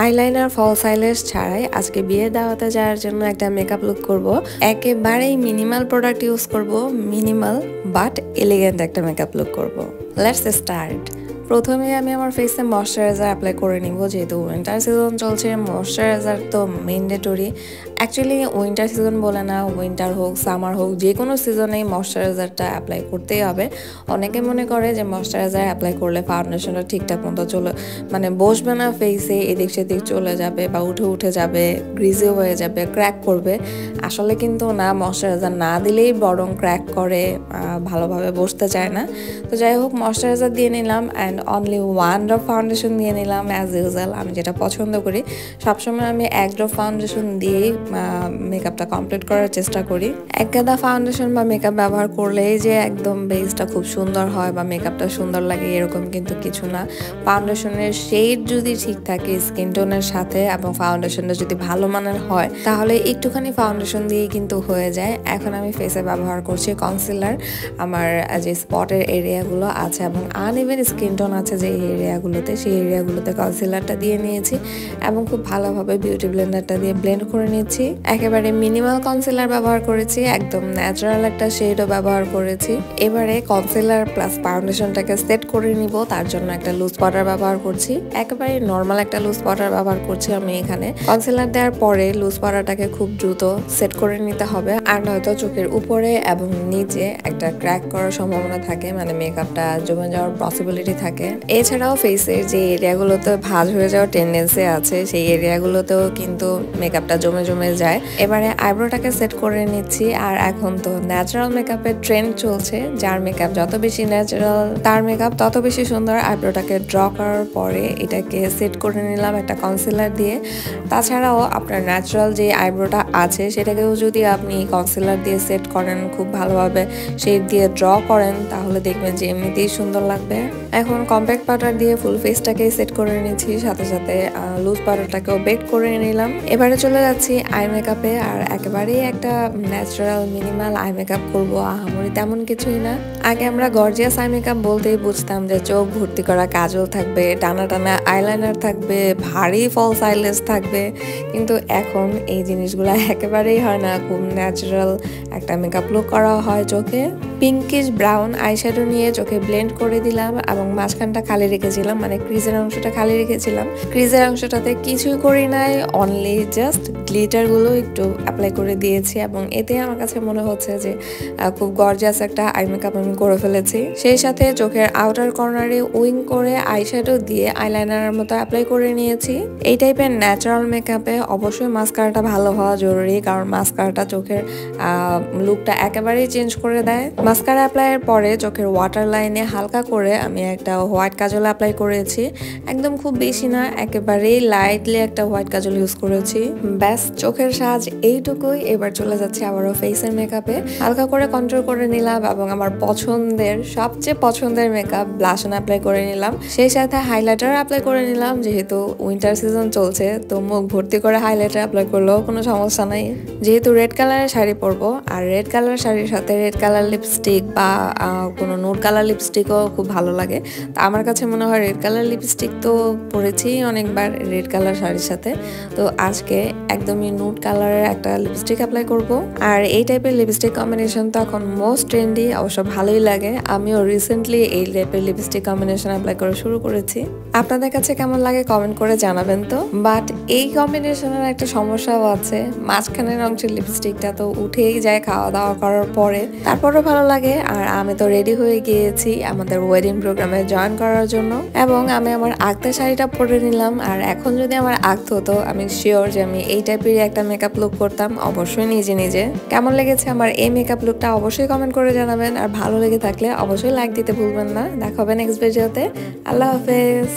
Eyeliner false eyelash ছাড়াই আজকে বিয়ের দাওয়াতে যাওয়ার জন্য একটা মেকআপ লুক করব। একেবারেই মিনিমাল প্রোডাক্ট ইউজ করব, মিনিমাল বাট এলিগেন্ট একটা মেকআপ লুক করব। Let's start. প্রথমে আমি আমার ফেসে ময়শ্চারাইজার অ্যাপ্লাই করে নিব। যেহেতু উইন্টার সিজন চলছে, ময়শ্চারাইজার তো ম্যান্ডেটরি। অ্যাকচুয়ালি উইন্টার সিজন বলে না, উইন্টার হোক সামার হোক যে কোনো সিজনেই ময়শ্চারাইজারটা অ্যাপ্লাই করতেই হবে। অনেকে মনে করে যে ময়শ্চারাইজার অ্যাপ্লাই করলে ফাউন্ডেশনটা ঠিকঠাক মতো বসবে না ফেসে, এদিক সেদিক চলে যাবে বা উঠে উঠে যাবে, গ্রিজি হয়ে যাবে, ক্র্যাক করবে। আসলে কিন্তু না, ময়শ্চারাইজার না দিলেই বরং ক্র্যাক করে, ভালোভাবে বসতে চায় না। তো যাই হোক, ময়শ্চারাইজার দিয়ে নিলাম অ্যান্ড অনলি 1 ড্রপ ফাউন্ডেশন দিয়ে নিলাম। অ্যাজ ইউজুয়াল আমি যেটা পছন্দ করি, সবসময় আমি 1 ড্রপ ফাউন্ডেশন দিয়েই মেকআপটা কমপ্লিট করার চেষ্টা করি। এক গাদা ফাউন্ডেশন বা মেকআপ ব্যবহার করলেই যে একদম বেসটা খুব সুন্দর হয় বা মেকআপটা সুন্দর লাগে এরকম কিন্তু কিছু না। ফাউন্ডেশনের শেড যদি ঠিক থাকে স্কিন টোনের সাথে এবং ফাউন্ডেশনটা যদি ভালো মানের হয়, তাহলে একটুখানি ফাউন্ডেশন দিয়েই কিন্তু হয়ে যায়। এখন আমি ফেসে ব্যবহার করছি কনসিলার। আমার যে স্পটের এরিয়াগুলো আছে এবং আনইভেন স্কিন টোন আছে যে এরিয়াগুলোতে, সেই এরিয়াগুলোতে কনসিলারটা দিয়ে নিয়েছি এবং খুব ভালোভাবে বিউটি ব্লেন্ডারটা দিয়ে ব্লেন্ড করে নিচ্ছি। একেবারে মিনিমাল কনসিলার ব্যবহার করেছি, একদম ন্যাচারাল একটা শেডও ব্যবহার করেছি। এবারে কনসিলার প্লাস ফাউন্ডেশনটাকে সেট করে নিব, তার জন্য একটা লুজ পাউডার ব্যবহার করছি। একেবারে নর্মাল একটা লুজ পাউডার ব্যবহার করছি আমি এখানে। কনসিলার দেওয়ার পরে লুজ পাউডারটাকে খুব দ্রুত সেট করে নিতে হবে, আর নয়তো চোখের উপরে এবং নিচে একটা ক্র্যাক করার সম্ভাবনা থাকে, মানে মেকআপটা জমে যাওয়ার পসিবিলিটি থাকে। এছাড়াও ফেসের যে এরিয়াগুলোতে ভাঁজ হয়ে যাওয়ার টেন্ডেন্সি আছে, সেই এরিয়াগুলোতেও কিন্তু মেকআপটা জমে জমে যায়। এবারে আইব্রোটাকে সেট করে নিচ্ছি। আর এখন তো ন্যাচারাল মেকআপের ট্রেন্ড চলছে, যার মেকআপ যত বেশি ন্যাচারাল তার মেকআপ তত বেশি সুন্দর। আইব্রোটাকে ড্র করার পরে এটাকে সেট করে নিলাম একটা কনসিলার দিয়ে। তাছাড়াও আপনার ন্যাচারাল যে আইব্রোটা আছে সেটাকেও যদি আপনি কনসিলার দিয়ে সেট করেন, খুব ভালোভাবে শেড দিয়ে ড্র করেন, তাহলে দেখবেন যে এমনিতেই সুন্দর লাগবে। এখন কম্প্যাক্ট পাউডার দিয়ে ফুল ফেসটাকে সেট করে নিচ্ছি, সাথে সাথে লুজ পাউডারটাকেও বেক করে নিলাম। এবারে চলে যাচ্ছি আই মেকআপে। আর একেবারেই একটা ন্যাচারাল মিনিমাল আই মেকআপ করবো, আহামরি তেমন কিছুই না। আগে আমরা গর্জিয়াস আই মেকআপ বলতেই বুঝতাম যে চোখ ভর্তি করা কাজল থাকবে, টানা টানা আইলাইনার থাকবে, ভারী ফলস আইল্যাশ থাকবে, কিন্তু এখন এই জিনিসগুলো একেবারেই হয় না। খুব ন্যাচারাল একটা মেকআপ লুক করা হয় চোখে। পিঙ্কিশ ব্রাউন আইশ্যাডো নিয়ে চোখে ব্লেন্ড করে দিলাম এবং মাঝখানটা খালি রেখেছিলাম, মানে ক্রিজের অংশটা খালি রেখেছিলাম। ক্রিজের অংশটাতে কিছুই করি নাই, অনলি জাস্ট গ্লিটার গুলো একটু অ্যাপ্লাই করে দিয়েছি এবং এতে আমার কাছে মনে হচ্ছে যে খুব গর্জিয়াস একটা আই মেকআপ আমি করে ফেলেছি। সেই সাথে চোখের আউটার কর্নারে উইং করে আইশ্যাডো দিয়ে আইলাইনারের মতো অ্যাপ্লাই করে নিয়েছি। এই টাইপের ন্যাচারাল মেকআপে অবশ্যই মাস্কারাটা ভালো হওয়া জরুরি, কারণ মাস্কারাটা চোখের লুকটা একেবারেই চেঞ্জ করে দেয়। মাস্কারা অ্যাপ্লাইয়ের পরে চোখের ওয়াটার লাইনে হালকা করে আমি একটা হোয়াইট কাজল অ্যাপ্লাই করেছি। একদম খুব বেশি না, একেবারেই লাইটলি একটা হোয়াইট কাজল ইউজ করেছি। ব্যাস, চোখের সাজ এইটুকুই। এবার চলে যাচ্ছে আবারও ফেসের মেকআপে। হালকা করে কন্ট্রোল করে নিলাম এবং আমার পছন্দের সবচেয়ে পছন্দের মেকআপ ব্লাশ অন অ্যাপ্লাই করে নিলাম। সেই সাথে হাইলাইটার অ্যাপ্লাই করে নিলাম। যেহেতু উইন্টার সিজন চলছে, তো মুখ ভর্তি করে হাইলাইটার অ্যাপ্লাই করলেও কোনো সমস্যা নাই। যেহেতু রেড কালারের শাড়ি পরবো, আর রেড কালার শাড়ির সাথে রেড কালার লিপস্টিক বা কোনো নুড কালার লিপস্টিকও খুব ভালো লাগে। তো আমার কাছে মনে হয় রেড কালার লিপস্টিক তো পরেছি অনেকবার রেড কালার শাড়ির সাথে, তো আজকে একদমই নুড কালারের একটা লিপস্টিক অ্যাপ্লাই করব। আর এই টাইপের লিপস্টিক কম্বিনেশন তো এখন মোস্ট ট্রেন্ডি, অবশ্য ভালোই লাগে। আমিও রিসেন্টলি এই টাইপের লিপস্টিক কম্বিনেশন অ্যাপ্লাই করা শুরু করেছি। আপনাদের কাছে কেমন লাগে কমেন্ট করে জানাবেন তো। বাট এই কম্বিনেশনের একটা সমস্যাও আছে, মাঝখানের অংশের লিপস্টিকটা তো উঠেই যায় খাওয়া দাওয়া করার পরে, তারপরও ভালো লাগে। আর আমি তো রেডি হয়ে গিয়েছি আমাদের ওয়েডিং প্রোগ্রামে জয়েন করার জন্য, এবং আমি আমার আঁকতে শাড়িটা পরে নিলাম। আর এখন যদি আমার আঁকতে হতো, আমি শিওর যে আমি এই টাইপের একটা মেকআপ লুক করতাম, অবশ্যই নিজে নিজে। কেমন লেগেছে আমার এই মেকআপ লুকটা অবশ্যই কমেন্ট করে জানাবেন, আর ভালো লেগে থাকলে অবশ্যই লাইক দিতে ভুলবেন না। দেখা হবে নেক্সট ভিডিওতে। আল্লাহ হাফেজ।